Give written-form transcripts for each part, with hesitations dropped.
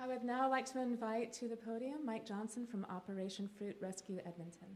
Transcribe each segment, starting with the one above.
I would now like to invite to the podium Mike Johnson from Operation Fruit Rescue Edmonton.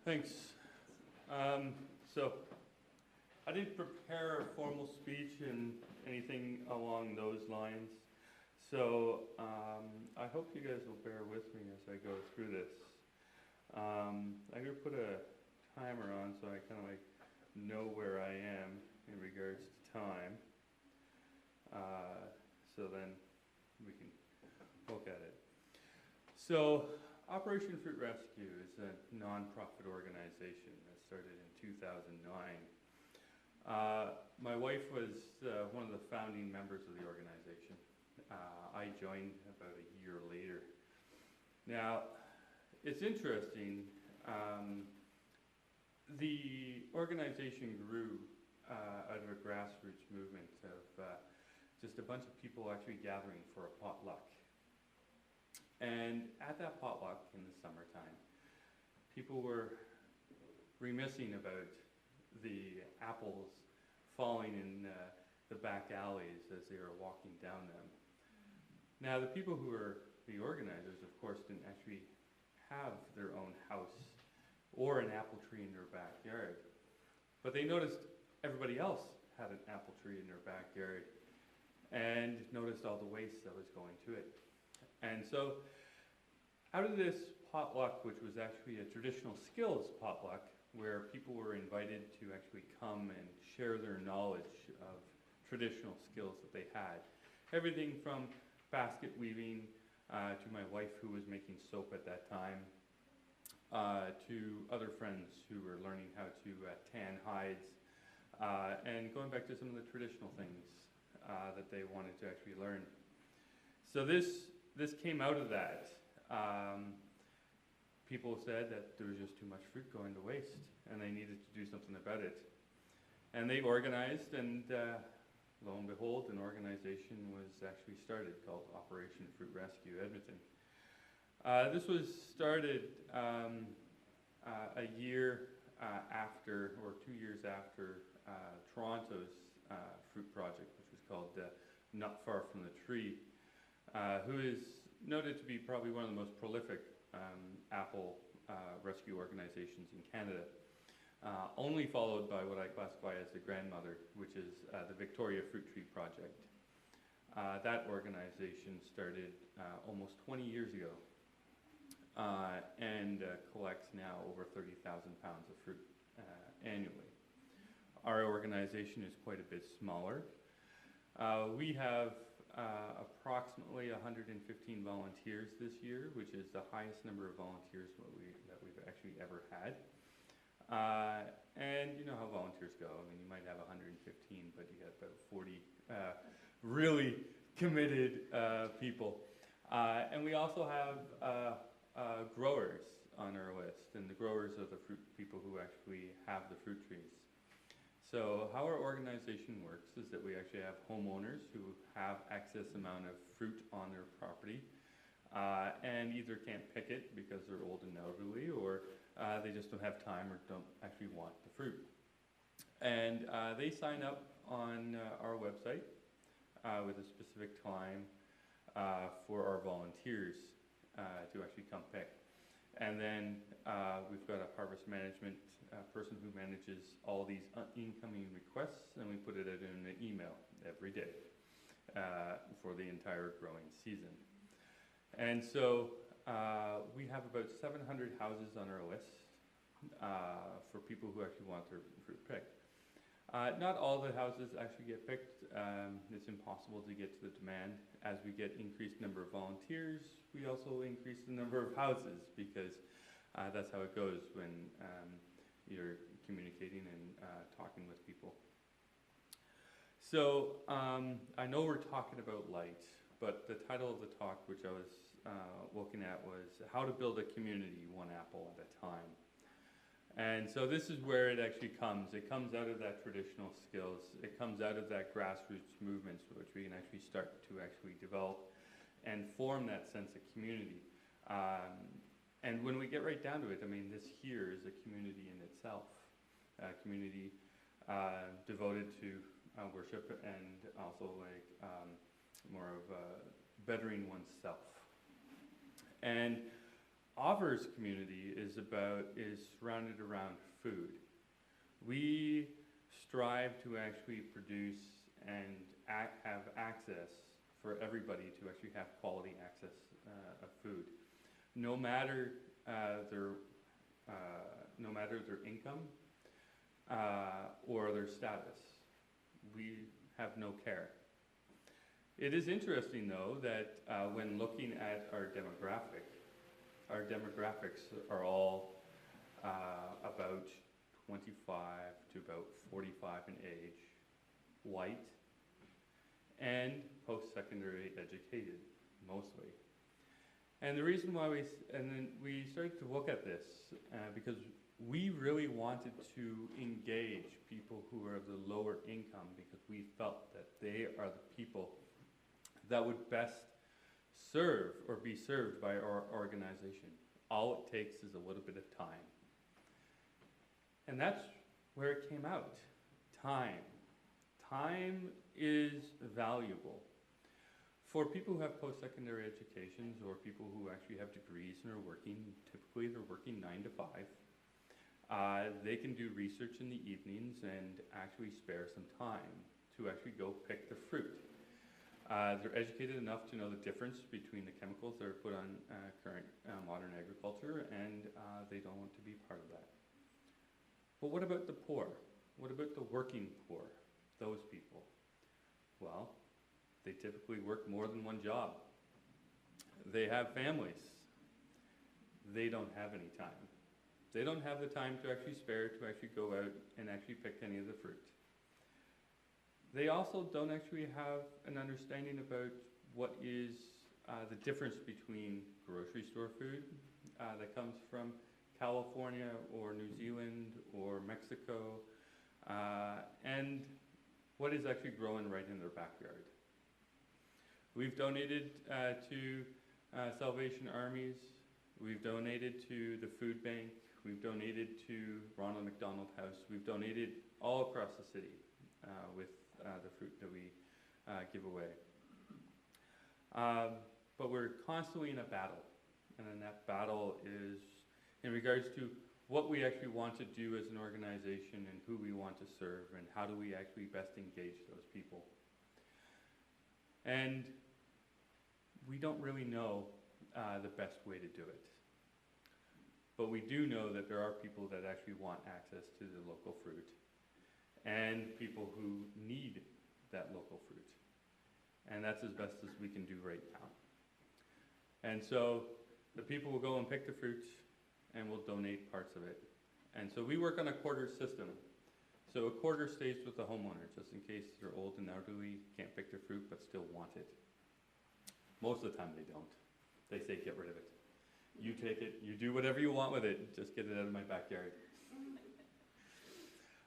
Thanks. So I didn't prepare a formal speech and anything along those lines. So I hope you guys will bear with me as I go through this. I'm going to put a timer on so I kind of like know where I am in regards to time. So then we can look at it. So Operation Fruit Rescue is a non-profit organization that started in 2009. My wife was one of the founding members of the organization. I joined about a year later. Now, it's interesting, the organization grew out of a grassroots movement of just a bunch of people actually gathering for a potluck. And at that potluck in the summertime, people were reminiscing about the apples falling in the back alleys as they were walking down them. Now, the people who were the organizers, of course, didn't actually have their own house or an apple tree in their backyard. But they noticed everybody else had an apple tree in their backyard and noticed all the waste that was going to it. And so out of this potluck, which was actually a traditional skills potluck, where people were invited to actually come and share their knowledge of traditional skills that they had. Everything from basket weaving to my wife who was making soap at that time, to other friends who were learning how to tan hides, and going back to some of the traditional things that they wanted to actually learn. So this came out of that. People said that there was just too much fruit going to waste and they needed to do something about it. And they organized, and lo and behold, an organization was actually started called Operation Fruit Rescue Edmonton. This was started a year after, or 2 years after, Toronto's fruit project, which was called Not Far From the Tree, who is noted to be probably one of the most prolific apple rescue organizations in Canada, only followed by what I classify as the grandmother, which is the Victoria Fruit Tree Project. That organization started almost 20 years ago and collects now over 30,000 pounds of fruit annually. Our organization is quite a bit smaller. We have approximately 115 volunteers this year, which is the highest number of volunteers that we've actually ever had. And you know how volunteers go. I mean, you might have 115, but you got about 40 really committed people. And we also have growers on our list, and the growers are the fruit people who actually have the fruit trees. So how our organization works is that we actually have homeowners who have excess amount of fruit on their property and either can't pick it because they're old and elderly, or they just don't have time or don't actually want the fruit. And they sign up on our website with a specific time for our volunteers to actually come pick. And then we've got a harvest management person who manages all these incoming requests, and we put it out in an email every day for the entire growing season. And so we have about 700 houses on our list for people who actually want their fruit picked. Not all the houses actually get picked. It's impossible to get to the demand. As we get increased number of volunteers, we also increase the number of houses, because that's how it goes when you're communicating and talking with people. So I know we're talking about light, but the title of the talk, which I was looking at, was How to Build a Community One Apple at a Time. And so this is where it actually comes. It comes out of that traditional skills. It comes out of that grassroots movement, which we can actually start to actually develop and form that sense of community. And when we get right down to it, I mean, this here is a community in itself, a community devoted to worship and also like more of bettering oneself. And OFRE's community is surrounded around food. We strive to actually produce and have access for everybody to actually have quality access of food, no matter their income or their status. We have no care. It is interesting, though, that when looking at our demographics are all about 25 to about 45 in age, white, and post-secondary educated, mostly. And the reason why we started to look at this, because we really wanted to engage people who are of the lower income, because we felt that they are the people that would best serve or be served by our organization. All it takes is a little bit of time. And that's where it came out. Time. Time is valuable. For people who have post-secondary educations or people who actually have degrees and are working, typically they're working 9 to 5, they can do research in the evenings and actually spare some time to actually go pick the fruit. They're educated enough to know the difference between the chemicals that are put on current modern agriculture, and they don't want to be part of that. But what about the poor? What about the working poor, those people? Well, they typically work more than one job. They have families. They don't have any time. They don't have the time to actually spare to actually go out and actually pick any of the fruit. They also don't actually have an understanding about what is the difference between grocery store food that comes from California or New Zealand or Mexico, and what is actually growing right in their backyard. We've donated to Salvation Armies. We've donated to the food bank. We've donated to Ronald McDonald House. We've donated all across the city with the fruit that we give away. But we're constantly in a battle. And then that battle is in regards to what we actually want to do as an organization and who we want to serve and how do we actually best engage those people. And we don't really know the best way to do it. But we do know that there are people that actually want access to the local fruit and people who need that local fruit. And that's as best as we can do right now. And so the people will go and pick the fruit and we'll donate parts of it. And so we work on a quarter system. So a quarter stays with the homeowner, just in case they're old and elderly, can't pick their fruit, but still want it. Most of the time they don't. They say, get rid of it. You take it, you do whatever you want with it, just get it out of my backyard.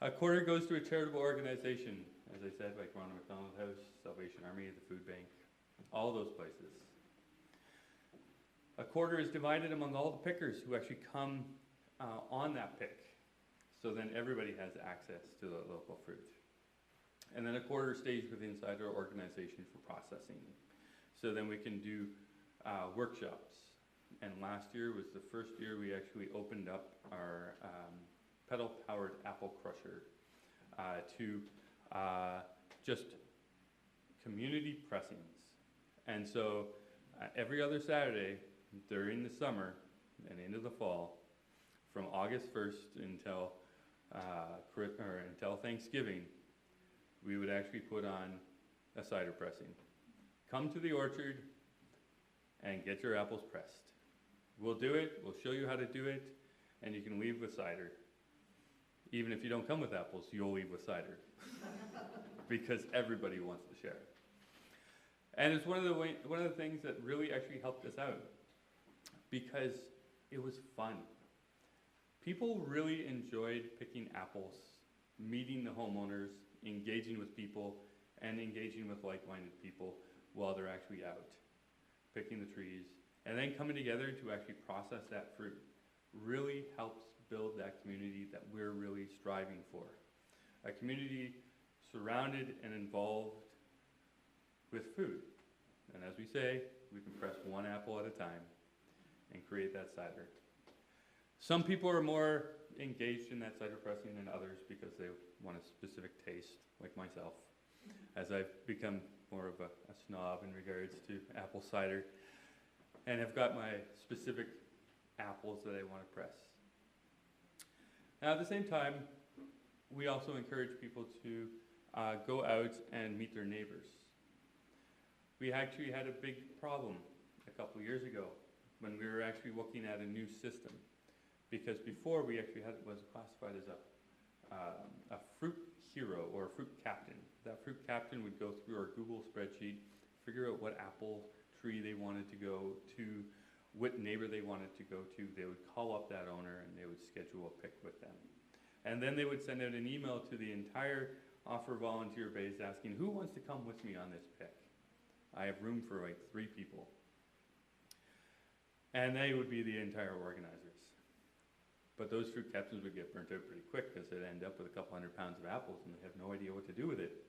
A quarter goes to a charitable organization, as I said, like Ronald McDonald House, Salvation Army, the food bank, all those places. A quarter is divided among all the pickers who actually come on that pick. So then everybody has access to the local fruit. And then a quarter stays with inside our organization for processing. So then we can do workshops. And last year was the first year we actually opened up our pedal-powered apple crusher to just community pressings. And so every other Saturday during the summer and into the fall, from August 1st until Thanksgiving, we would actually put on a cider pressing. Come to the orchard and get your apples pressed. We'll do it, we'll show you how to do it, and you can leave with cider. Even if you don't come with apples, you'll leave with cider. Because everybody wants to share. And it's one of the things that really actually helped us out, because it was fun. People really enjoyed picking apples, meeting the homeowners, engaging with people, and engaging with like-minded people while they're actually out, picking the trees And then coming together to actually process that fruit really helps build that community that we're really striving for. A community surrounded and involved with food. And as we say, we can press one apple at a time and create that cider. Some people are more engaged in that cider pressing than others because they want a specific taste, like myself, as I've become more of a snob in regards to apple cider and have got my specific apples that I want to press. Now at the same time, we also encourage people to go out and meet their neighbors. We actually had a big problem a couple of years ago when we were actually looking at a new system, because before we actually had was classified as a fruit hero or a fruit captain. That fruit captain would go through our Google spreadsheet, figure out what apple tree they wanted to go to, what neighbor they wanted to go to. They would call up that owner and they would schedule a pick with them. And then they would send out an email to the entire OFRE volunteer base asking, who wants to come with me on this pick? I have room for like 3 people. And they would be the entire organizers. But those fruit captains would get burnt out pretty quick because they'd end up with a couple hundred pounds of apples and they have no idea what to do with it.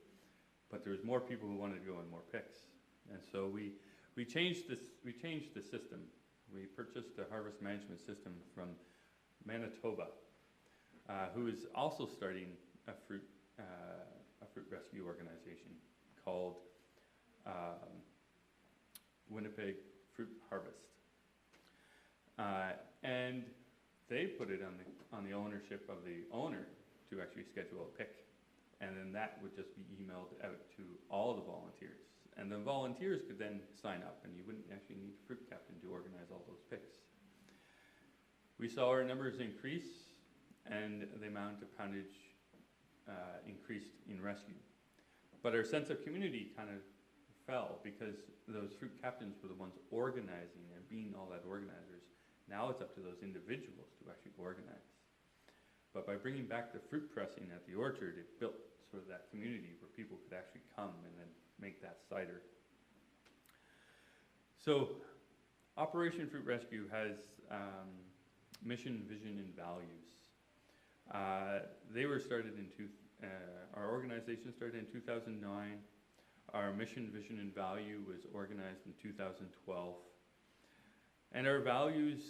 But there was more people who wanted to go on more picks. And so we changed the system. We purchased a harvest management system from Manitoba, who is also starting a fruit rescue organization called Winnipeg Fruit Harvest. And they put it on the ownership of the owner to actually schedule a pick. And then that would just be emailed out to all the volunteers. And the volunteers could then sign up, and you wouldn't actually need a fruit captain to organize all those picks. We saw our numbers increase, and the amount of poundage increased in rescue. But our sense of community kind of fell because those fruit captains were the ones organizing and being all that organizers. Now it's up to those individuals to actually organize. But by bringing back the fruit pressing at the orchard, it built sort of that community where people could actually come and then make that cider. So Operation Fruit Rescue has mission, vision, and values. They were started our organization started in 2009. Our mission, vision, and value was organized in 2012. And our values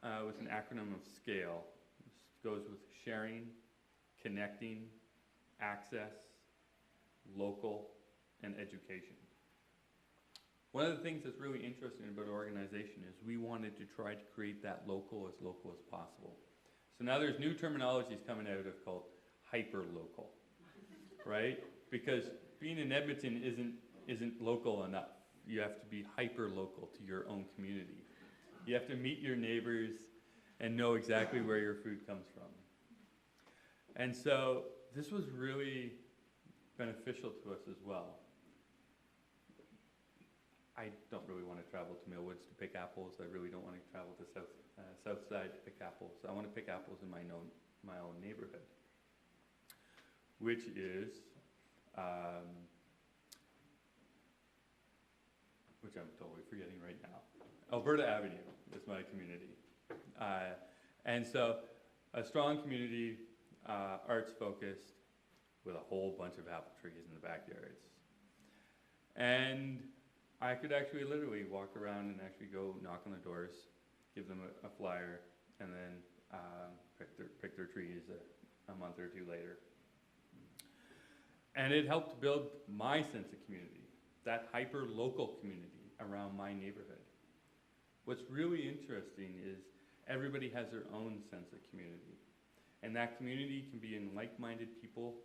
was an acronym of SCALE. This goes with sharing, connecting, access, local, and education. One of the things that's really interesting about our organization is we wanted to try to create that local as possible. So now there's new terminologies coming out of called hyper-local, right? Because being in Edmonton isn't local enough. You have to be hyper-local to your own community. You have to meet your neighbors and know exactly where your food comes from. And so this was really beneficial to us as well. I don't really want to travel to Millwoods to pick apples. I really don't want to travel to south side to pick apples. I want to pick apples in my own neighborhood, which is which I'm totally forgetting right now. Alberta Avenue is my community. And so a strong community, arts focused, with a whole bunch of apple trees in the backyards. And I could actually literally walk around and actually go knock on the doors, give them a flyer, and then pick their trees a month or 2 later. And it helped build my sense of community, that hyper-local community around my neighborhood. What's really interesting is everybody has their own sense of community. And that community can be in like-minded people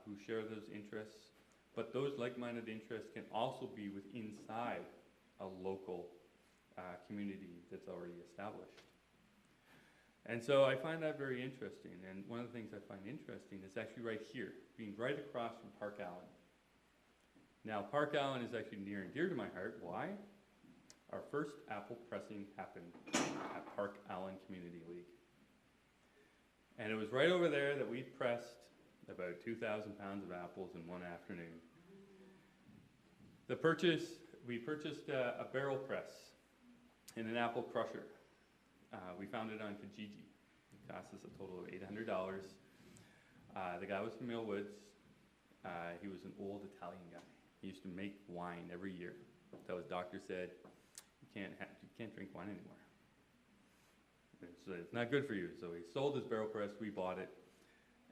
who share those interests, but those like-minded interests can also be inside a local community that's already established. And so I find that very interesting, and one of the things I find interesting is actually right here, being right across from Park Allen. Now, Park Allen is actually near and dear to my heart. Why? Our first apple pressing happened at Park Allen Community League. And it was right over there that we pressed about 2,000 pounds of apples in one afternoon. We purchased a barrel press, and an apple crusher. We found it on Kijiji. It cost us a total of $800. The guy was from Millwoods. He was an old Italian guy. He used to make wine every year. So his doctor said, you can't drink wine anymore. It's not good for you. So he sold his barrel press, we bought it,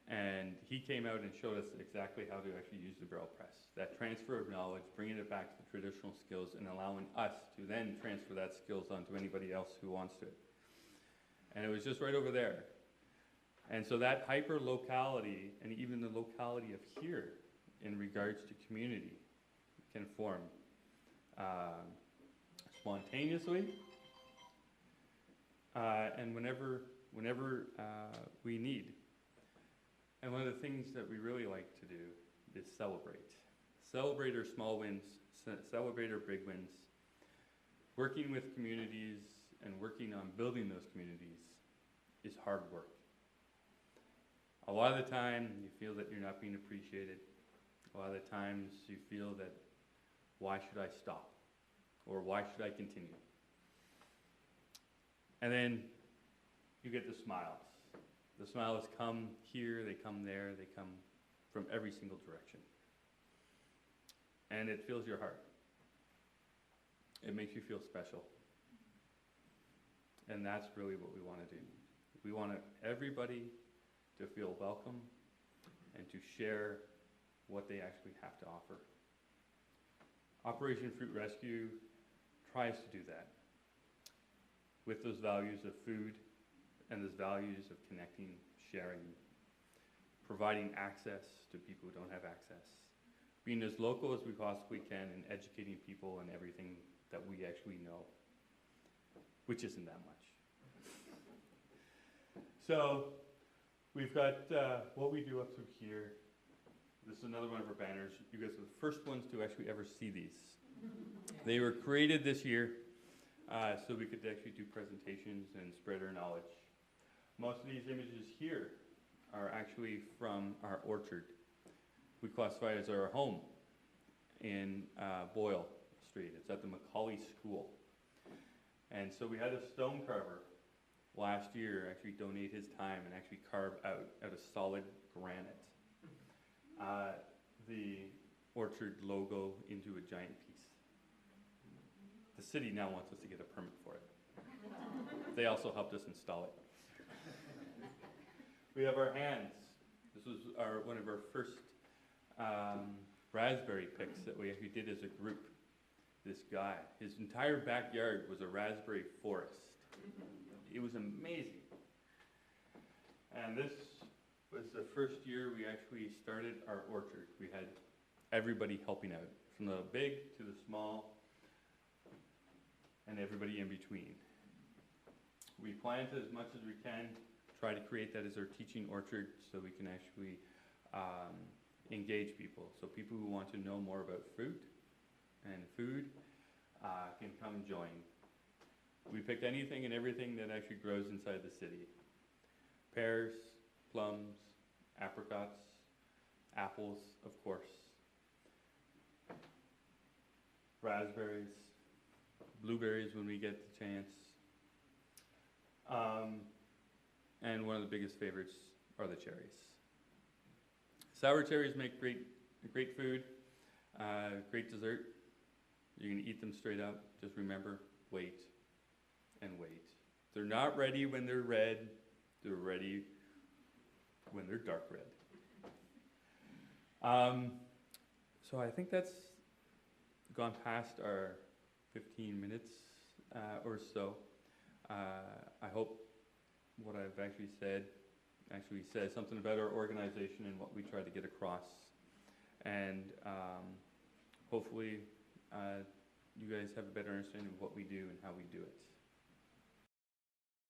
and he came out and showed us exactly how to actually use the barrel press. That transfer of knowledge, bringing it back to the traditional skills and allowing us to then transfer that skills onto anybody else who wants to. And it was just right over there. And so that hyper-locality, and even the locality of here in regards to community, can form spontaneously and whenever we need. And one of the things that we really like to do is celebrate. Celebrate our small wins, celebrate our big wins. Working with communities and working on building those communities is hard work. A lot of the time you feel that you're not being appreciated. A lot of the times you feel that, why should I stop? Or why should I continue? And then you get the smiles. The smiles come here, they come there, they come from every single direction. And it fills your heart. It makes you feel special. And that's really what we want to do. We want everybody to feel welcome and to share what they actually have to offer. Operation Fruit Rescue tries to do that with those values of food and those values of connecting, sharing, providing access to people who don't have access, being as local as we possibly can and educating people on everything that we actually know, which isn't that much. So we've got what we do up through here. This is another one of our banners. You guys are the first ones to actually ever see these. They were created this year so we could actually do presentations and spread our knowledge. Most of these images here are actually from our orchard. We classify it as our home in Boyle Street. It's at the Macaulay School. And so we had a stone carver last year actually donate his time and actually carve out of solid granite the orchard logo into a giant piece. The city now wants us to get a permit for it. They also helped us install it. We have our hands. This was one of our first raspberry picks that we actually did as a group. This guy, his entire backyard was a raspberry forest. It was amazing. And this was the first year we actually started our orchard. We had everybody helping out, from the big to the small, and everybody in between. We plant as much as we can, try to create that as our teaching orchard so we can actually engage people. So people who want to know more about fruit and food can come join. We picked anything and everything that actually grows inside the city. Pears, plums, apricots, apples, of course, raspberries, blueberries when we get the chance. And one of the biggest favorites are the cherries. Sour cherries make great food, great dessert. You can eat them straight up. Just remember, wait and wait. They're not ready when they're red. They're ready when they're dark red. So I think that's gone past our 15 minutes or so. I hope what I've actually said says something about our organization and what we try to get across. And hopefully you guys have a better understanding of what we do and how we do it.